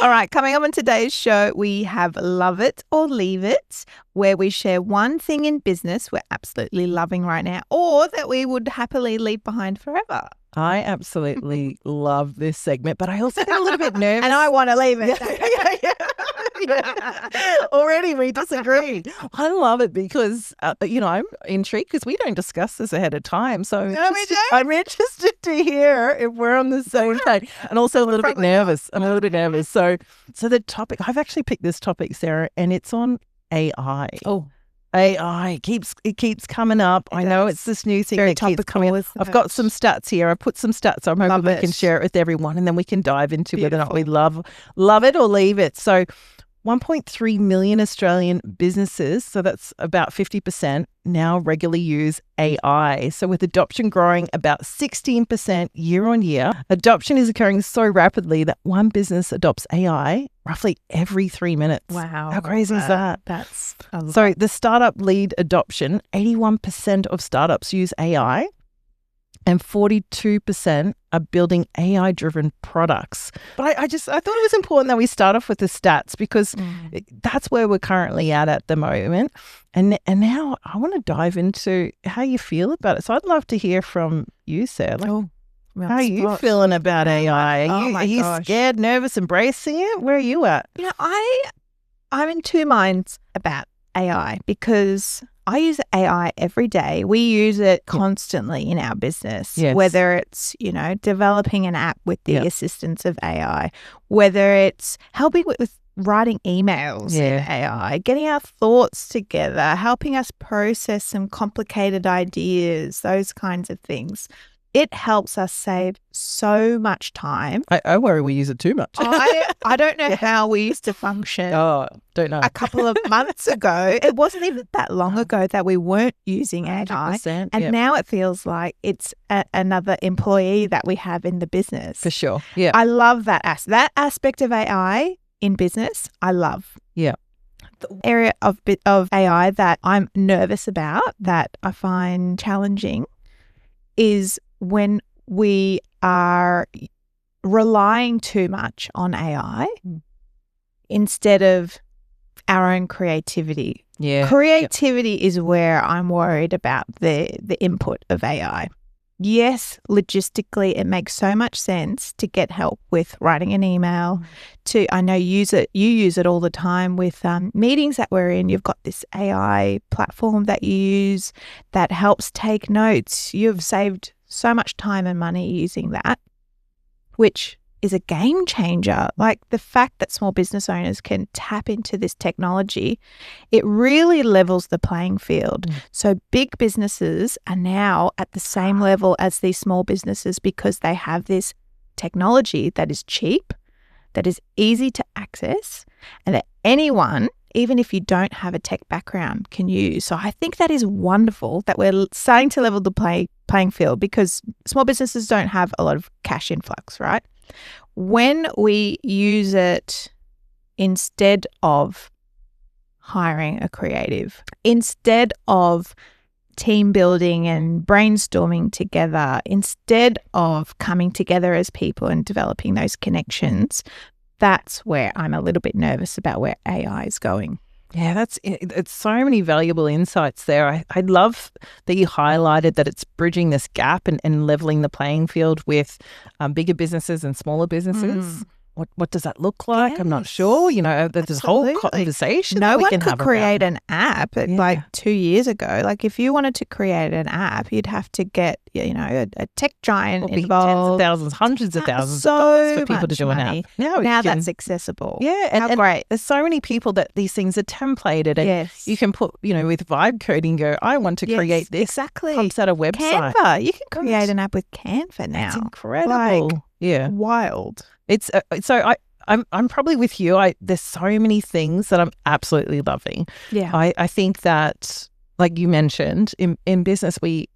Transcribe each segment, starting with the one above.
All right, coming up on today's show, we have Love It or Leave It, where we share one thing in business we're absolutely loving right now or that we would happily leave behind forever. I absolutely love this segment, but I also get a little bit nervous. And I want to leave it. Already we disagree. I love it because, I'm intrigued because we don't discuss this ahead of time. So I'm interested to hear if we're on the same page, and also a little bit nervous. I'm a little bit nervous. So the topic, I've actually picked this topic, Sarah, and it's on AI. Oh. AI keeps coming up. I know it's this new thing that keeps coming up. I've got some stats here. I put some stats. I'm hoping we can share it with everyone, and then we can dive into whether or not we love it or leave it. So 1.3 million Australian businesses, so that's about 50%, now regularly use AI. So with adoption growing about 16% year on year, adoption is occurring so rapidly that one business adopts AI roughly every 3 minutes. Wow. How crazy is that? That's so the startup lead adoption, 81% of startups use AI. And 42% are building AI-driven products. But I thought it was important that we start off with the stats because that's where we're currently at the moment. And now I want to dive into how you feel about it. So I'd love to hear from you, Sarah. How are you feeling about AI? Are you scared, nervous, embracing it? Where are you at? I'm in two minds about AI because I use AI every day. We use it constantly in our business, whether it's, developing an app with the assistance of AI, whether it's helping with writing emails in AI, getting our thoughts together, helping us process some complicated ideas, those kinds of things. It helps us save so much time. I worry we use it too much. I don't know how we used to function. Oh, don't know. A couple of months ago, it wasn't even that long ago that we weren't using AI. And now it feels like it's another employee that we have in the business. For sure. Yeah. I love that aspect of AI in business. I love. Yeah. The area of AI that I'm nervous about, that I find challenging, is when we are relying too much on AI instead of our own creativity. Yeah. Creativity is where I'm worried about the input of AI. Yes, logistically, it makes so much sense to get help with writing an email. I know you use it all the time with meetings that we're in. You've got this AI platform that you use that helps take notes. You've saved so much time and money using that, which is a game changer. Like the fact that small business owners can tap into this technology, it really levels the playing field. So big businesses are now at the same level as these small businesses because they have this technology that is cheap, that is easy to access, and that anyone, even if you don't have a tech background, can use. So I think that is wonderful that we're starting to level the playing field because small businesses don't have a lot of cash influx, right? When we use it instead of hiring a creative, instead of team building and brainstorming together, instead of coming together as people and developing those connections, that's where I'm a little bit nervous about where AI is going. Yeah, it's so many valuable insights there. I love that you highlighted that it's bridging this gap and leveling the playing field with bigger businesses and smaller businesses. What does that look like? Yes. I'm not sure. There's this whole conversation. No one could create an app like 2 years ago. Like if you wanted to create an app, you'd have to get, a tech giant involved. Tens of thousands, hundreds of thousands so for people to do an app. Now that's accessible. Yeah. And great. There's so many people that these things are templated. And you can put, with vibe coding, go, I want to create this. Exactly. Comes out a website. Canva. You can create an app with Canva now. That's incredible. Wild. It's I'm probably with you. There's so many things that I'm absolutely loving. Yeah. I think that, like you mentioned, in business, we've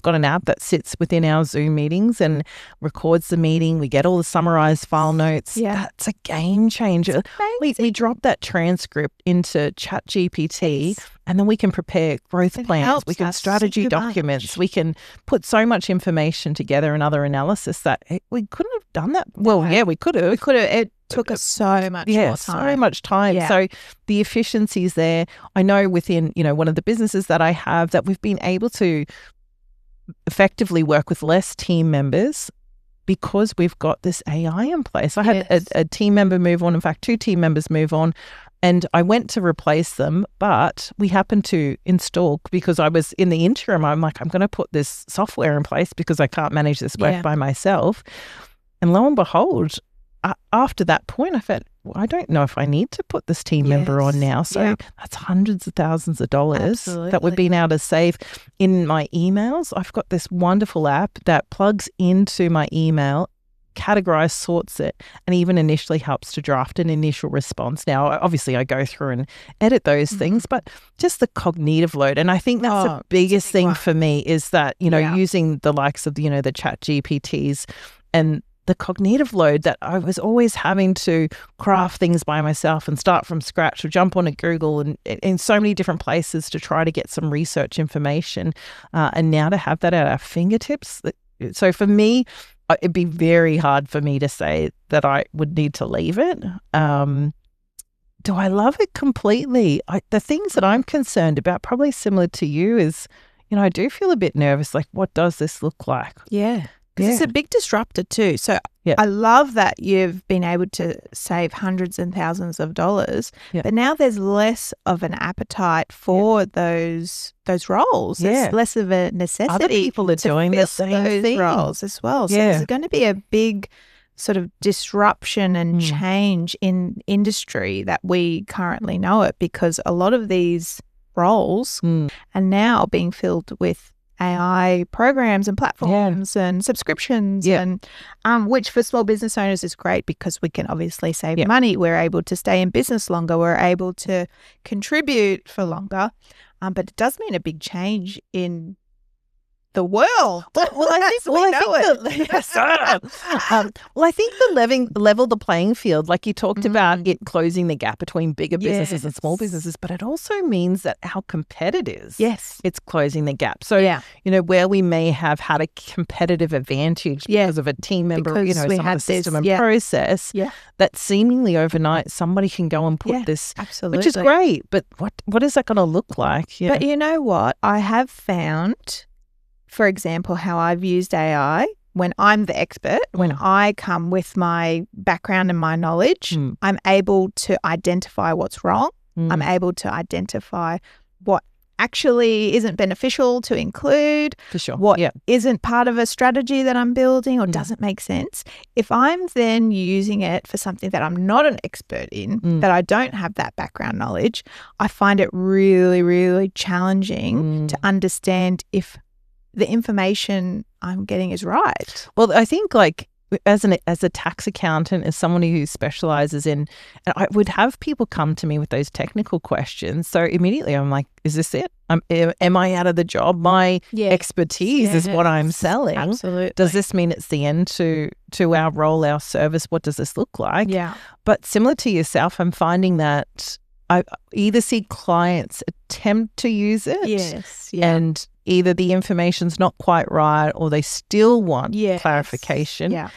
got an app that sits within our Zoom meetings and records the meeting. We get all the summarized file notes. Yeah. That's a game changer. We drop that transcript into Chatty G, and then we can prepare growth plans. We can strategy documents. We can put so much information together and other analysis that we couldn't have done that. Well, yeah, we could have. It took us so much more time. So much time. Yeah. So the efficiencies there. I know within, one of the businesses that I have that we've been able to effectively work with less team members because we've got this AI in place. I had a team member move on. In fact, 2 team members move on. And I went to replace them, but we happened to install, because I was in the interim, I'm like, I'm going to put this software in place because I can't manage this work by myself. And lo and behold, after that point, I felt, well, I don't know if I need to put this team member on now. So that's hundreds of thousands of dollars that we've been able to save. In my emails, I've got this wonderful app that plugs into my email, categorize, sorts it, and even initially helps to draft an initial response. Now, obviously, I go through and edit those things, but just the cognitive load. And I think that's the biggest thing for me is that, using the likes of, the chat GPTs and the cognitive load that I was always having to craft things by myself and start from scratch or jump on a Google and in so many different places to try to get some research information. And now to have that at our fingertips. So for me, it'd be very hard for me to say that I would need to leave it. Do I love it completely? The things that I'm concerned about, probably similar to you, is, I do feel a bit nervous. Like, what does this look like? Yeah. Because it's a big disruptor too. So I love that you've been able to save hundreds and thousands of dollars, but now there's less of an appetite for those roles. There's less of a necessity. Other people are doing the same thing. Roles as well. So there's going to be a big sort of disruption and change in industry that we currently know it, because a lot of these roles are now being filled with AI programs and platforms and subscriptions, and which for small business owners is great because we can obviously save money. We're able to stay in business longer. We're able to contribute for longer. But it does mean a big change in the world. Well, I think the level the playing field, like you talked about, it closing the gap between bigger businesses and small businesses, but it also means that our competitors, it's closing the gap. So, where we may have had a competitive advantage because of a team member, because we had system and process, that seemingly overnight somebody can go and put this, which is great. But what is that going to look like? But you know what? I have found, for example, how I've used AI when I'm the expert, when I come with my background and my knowledge, I'm able to identify what's wrong. I'm able to identify what actually isn't beneficial to include, what isn't part of a strategy that I'm building or doesn't make sense. If I'm then using it for something that I'm not an expert in, that I don't have that background knowledge, I find it really, really challenging to understand if the information I'm getting is right. Well, I think as a tax accountant, as someone who specializes in, and I would have people come to me with those technical questions. So immediately I'm like, is this it? Am I out of the job? My expertise is what I'm selling. Absolutely. Does this mean it's the end to our role, our service? What does this look like? Yeah. But similar to yourself, I'm finding that I either see clients attempt to use it and either the information's not quite right or they still want clarification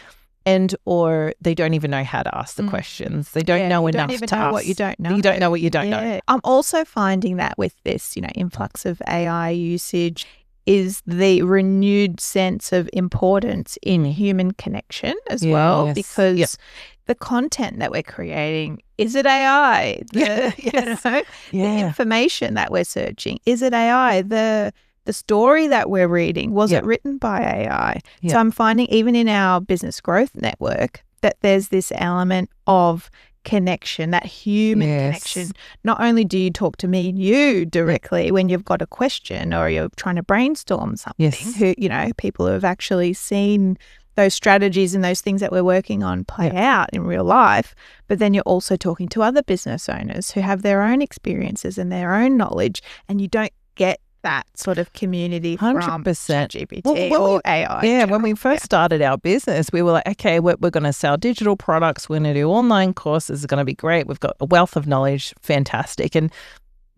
and or they don't even know how to ask the questions. They don't know enough to ask. What you don't know. You don't know what you don't know. I'm also finding that with this, influx of AI usage is the renewed sense of importance in human connection as well, because the content that we're creating, is it AI? The information that we're searching, is it AI? The story that we're reading, was it written by AI? So I'm finding even in our business growth network that there's this element of connection, that human connection. Not only do you talk to me and you directly when you've got a question or you're trying to brainstorm something, who, people who have actually seen those strategies and those things that we're working on play out in real life, but then you're also talking to other business owners who have their own experiences and their own knowledge, and you don't get that sort of community 100%. from GPT or AI. Yeah, when we first started our business, we were like, okay, we're going to sell digital products. We're going to do online courses. It's going to be great. We've got a wealth of knowledge. Fantastic. And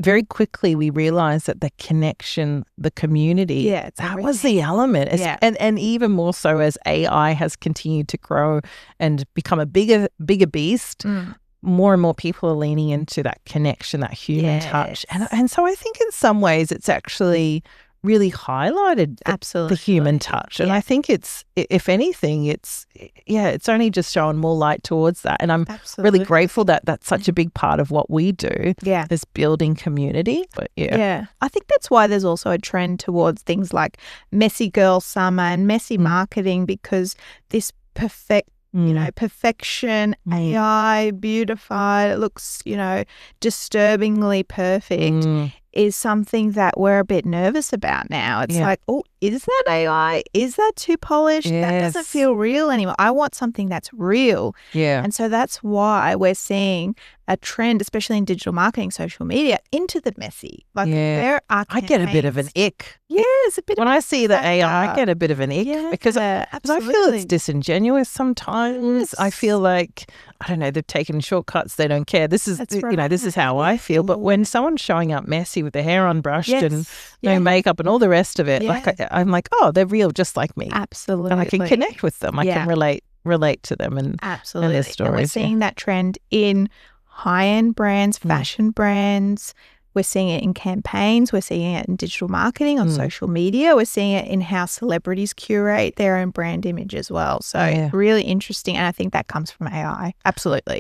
very quickly we realized that the connection, the community, that was the element. And even more so as AI has continued to grow and become a bigger beast, more and more people are leaning into that connection, that human touch. And so I think in some ways it's actually really highlighted the human touch. And I think it's, if anything, it's only just shown more light towards that. And I'm really grateful that that's such a big part of what we do, is building community. But I think that's why there's also a trend towards things like messy girl summer and messy marketing, because this perfection, AI, beautified, it looks, disturbingly perfect, is something that we're a bit nervous about now. It's like, oh, is that AI? Is that too polished? That doesn't feel real anymore. I want something that's real. And so that's why we're seeing a trend, especially in digital marketing, social media, into the messy. Like there are campaigns. I get a bit of an ick. Yes, a bit. When I see the AI, I get a bit of an ick because I feel it's disingenuous sometimes. I feel like, I don't know, they've taken shortcuts. They don't care. This is, this is how I feel. But when someone's showing up messy with their hair unbrushed and no makeup and all the rest of it, I'm like, oh, they're real, just like me. Absolutely. And I can connect with them. I can relate to them and their stories. And we're seeing that trend in high-end brands, fashion brands. We're seeing it in campaigns. We're seeing it in digital marketing on social media. We're seeing it in how celebrities curate their own brand image as well. So really interesting. And I think that comes from AI. Absolutely.